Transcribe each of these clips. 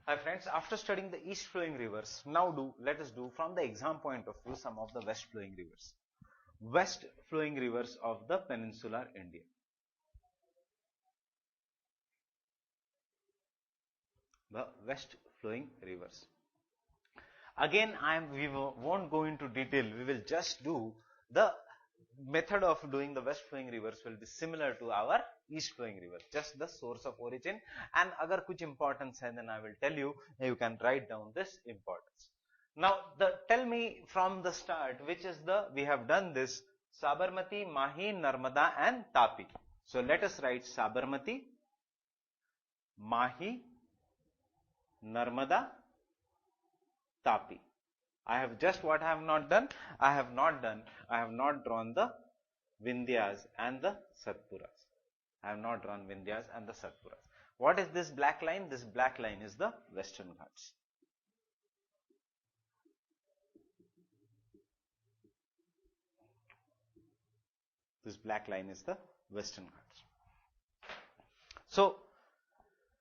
Hi friends, after studying the east flowing rivers, now let us do from the exam point of view some of the west flowing rivers. West flowing rivers of the peninsular India. The west flowing rivers. Again, we won't go into detail. We will just do the method of doing the west flowing rivers will be similar to our east flowing rivers. Just the source of origin, and agar kuch importance hai, then I will tell you. You can write down this importance. Now, tell me from the start which is we have done this Sabarmati, Mahi, Narmada, and Tapi. So let us write Sabarmati, Mahi, Narmada, Tapi. I have just what I have not done. I have not drawn the Vindhyas and the Satpuras. I have not drawn Vindhyas and the Satpuras. What is this black line? This black line is the Western Ghats. This black line is the Western Ghats. So,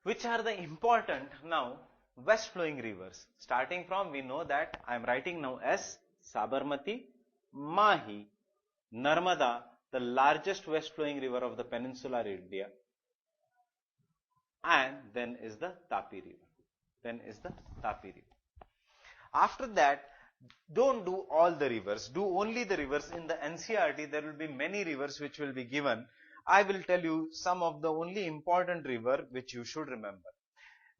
which are the important now west flowing rivers? Starting from, we know that I am writing now as Sabarmati, Mahi, Narmada, the largest west flowing river of the peninsular India, and then is the Tapi river. After that, don't do all the rivers, do only the rivers. In the NCERT, there will be many rivers which will be given. I will tell you some of the only important river which you should remember.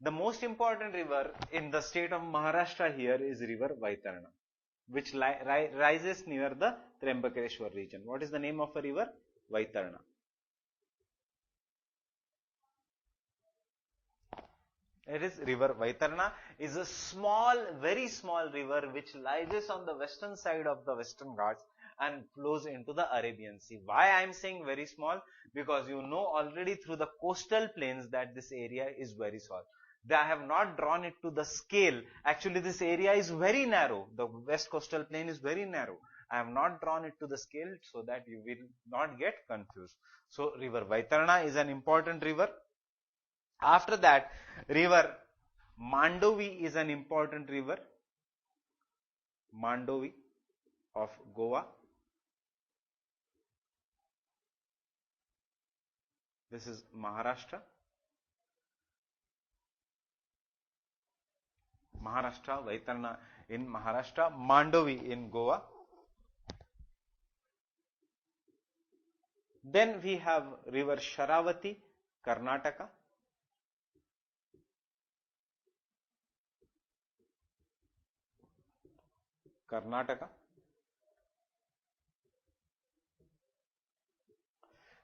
The most important river in the state of Maharashtra here is river Vaitarna, which rises near the Trimbakeshwar region. What is the name of a river? Vaitarna. It is river Vaitarna is a small, very small river which lies on the western side of the Western Ghats and flows into the Arabian Sea. Why I am saying very small? Because you know already through the coastal plains that this area is very small. I have not drawn it to the scale. Actually, this area is very narrow. The west coastal plain is very narrow. I have not drawn it to the scale so that you will not get confused. So, river Vaitarna is an important river. After that, river Mandovi is an important river. Mandovi of Goa. This is Maharashtra. Vaitarna in Maharashtra, Mandovi in Goa. Then we have river Sharavati, Karnataka.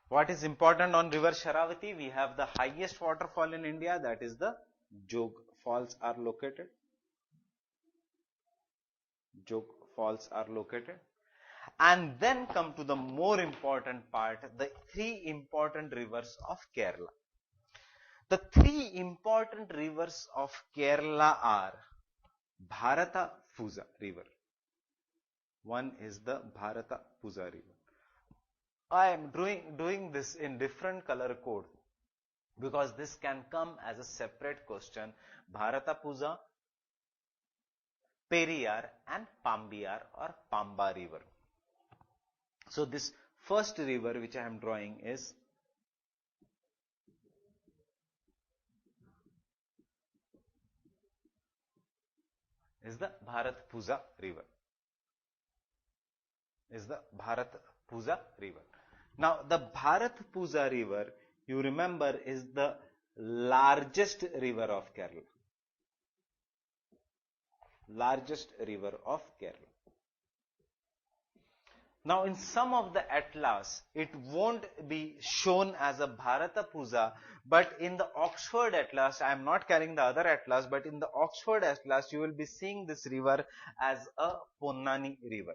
What is important on river Sharavati? We have the highest waterfall in India, that is the Jog Falls are located. And then come to the more important part, the three important rivers of Kerala. The three important rivers of Kerala are Bharatapuzha river. One is the Bharatapuzha river. I am doing this in different color code because this can come as a separate question. Bharatapuzha, Periyar and Pambiyar or Pamba river. So this first river which I am drawing is the Bharatapuzha river. Now the Bharatapuzha river, you remember, is the largest river of Kerala. Now in some of the atlas, it won't be shown as a Bharatapuzha, but in the Oxford atlas, I am not carrying the other atlas, but in the Oxford atlas, you will be seeing this river as a Ponnani river.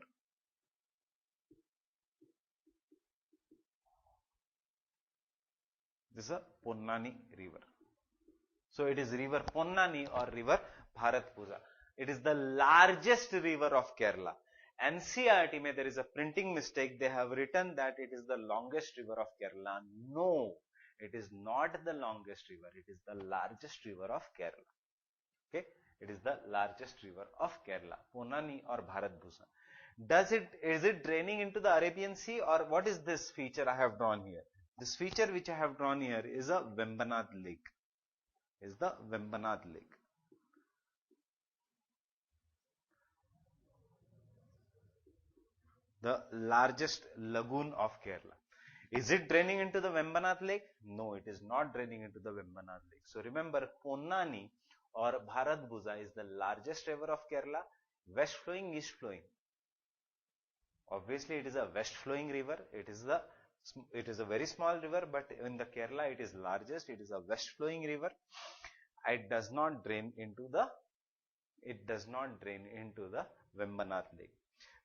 This is a Ponnani river. So it is river Ponnani or river Bharatapuzha. It is the largest river of Kerala. NCERT mein there is a printing mistake. They have written that it is the longest river of Kerala. No, it is not the longest river. It is the largest river of Kerala. Okay, it is the largest river of Kerala, Ponani or Bharatbhusa. Is it draining into the Arabian Sea, or what is this feature I have drawn here? This feature which I have drawn here is a Vembanad lake. Is the Vembanad lake. The largest lagoon of Kerala. Is it draining into the Vembanad lake? No, it is not draining into the Vembanad lake. So remember, Ponnani or Bharatbhusa is the largest river of Kerala, west flowing, east flowing. Obviously, it is a west flowing river. It is a very small river, but in the Kerala, it is largest. It is a west flowing river. It does not drain into the Vembanad lake.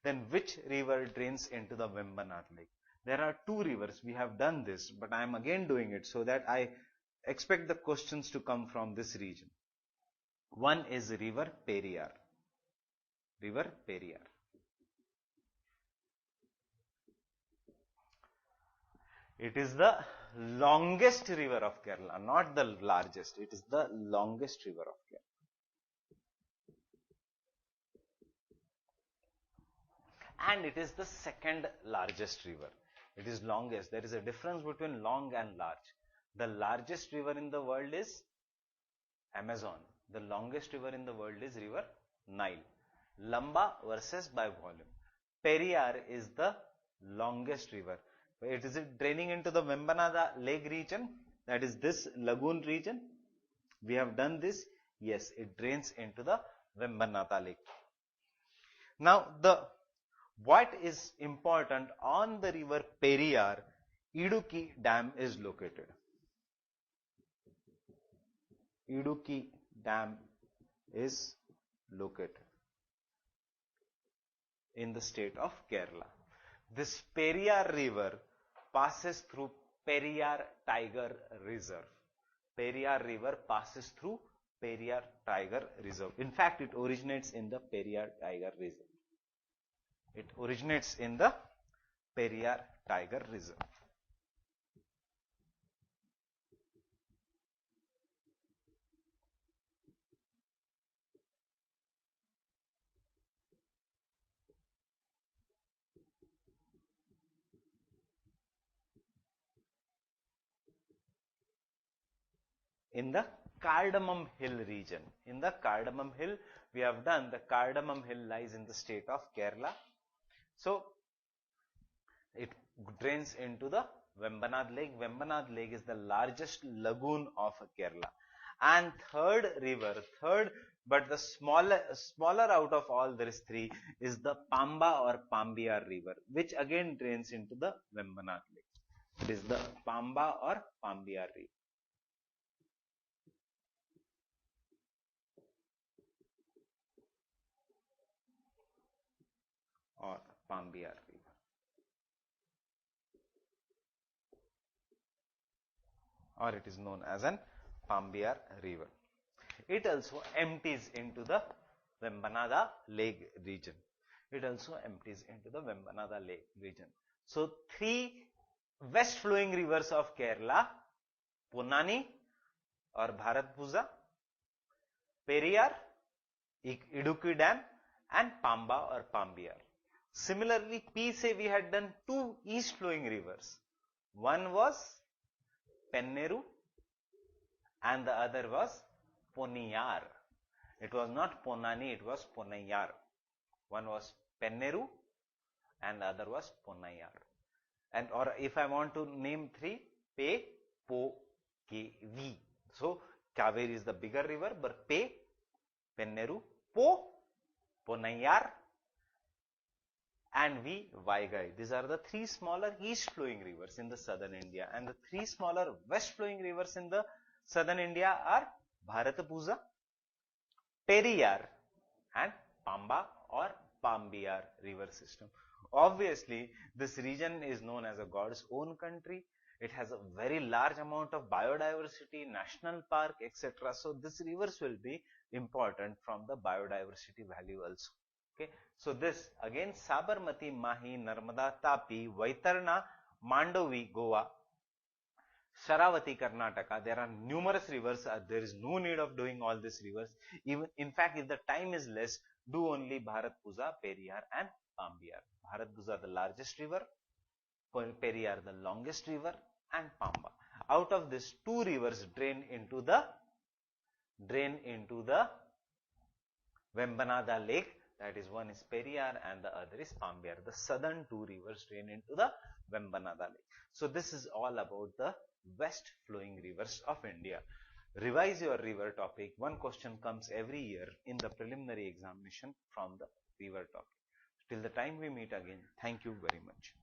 Then which river drains into the Vembanad lake? There are two rivers. We have done this, but I am again doing it so that I expect the questions to come from this region. One is river Periyar. River Periyar. It is the longest river of Kerala, not the largest. It is the longest river of Kerala. And it is the second largest river. It is longest. There is a difference between long and large. The largest river in the world is Amazon. The longest river in the world is river Nile. Lamba versus by volume. Periyar is the longest river. It is draining into the Vembanada lake region. That is this lagoon region. We have done this. Yes, it drains into the Vembanada lake. Now, what is important on the river Periyar, Idukki Dam is located. Idukki Dam is located in the state of Kerala. This Periyar river passes through Periyar Tiger Reserve. Periyar river passes through Periyar Tiger Reserve. In fact, it originates in the Periyar Tiger Reserve. It originates in the Periyar Tiger Reserve. In the Cardamom Hill region. In the Cardamom Hill, we have done the Cardamom Hill lies in the state of Kerala. So, it drains into the Vembanad Lake. Vembanad Lake is the largest lagoon of Kerala. And but the smaller out of all there is three is the Pamba or Pambiyar river, which again drains into the Vembanad Lake. It is the Pamba or Pambiyar river. Or Pambiyar river. Or it is known as an Pambiyar river. It also empties into the Vembanada lake region. It also empties into the Vembanada lake region. So, three west flowing rivers of Kerala, Ponnani or Bharatbhusa, Periyar, Idukki Dam and Pamba or Pambiyar. Similarly, P say we had done two east flowing rivers. One was Penneru and the other was Ponniyar. It was not Ponnani, it was Ponniyar. One was Penneru and the other was Ponniyar. And or if I want to name three, Pe, Po, Ke, Vi. So, Kaveri is the bigger river, but Pe, Penneru, Po, Ponniyar and V, Vaigai. These are the three smaller east flowing rivers in the southern India, and the three smaller west flowing rivers in the southern India are Bharatbhusa, Periyar and Pamba or Pambiyar river system. Obviously, this region is known as a God's own country. It has a very large amount of biodiversity, national park, etc. So, these rivers will be important from the biodiversity value also. Okay. So, this again Sabarmati, Mahi, Narmada, Tapi, Vaitarna, Mandovi, Goa, Sharavati, Karnataka. There are numerous rivers. There is no need of doing all these rivers. Even in fact, if the time is less, do only Bharatpuzha, Periyar, and Pambiyar. Bharatpuzha, the largest river. Periyar, the longest river, and Pamba. Out of these, two rivers drain into the Vembanada lake. That is, one is Periyar and the other is Pambiyar. The southern two rivers drain into the Vembanada lake. So this is all about the west flowing rivers of India. Revise your river topic. One question comes every year in the preliminary examination from the river topic. Till the time we meet again, thank you very much.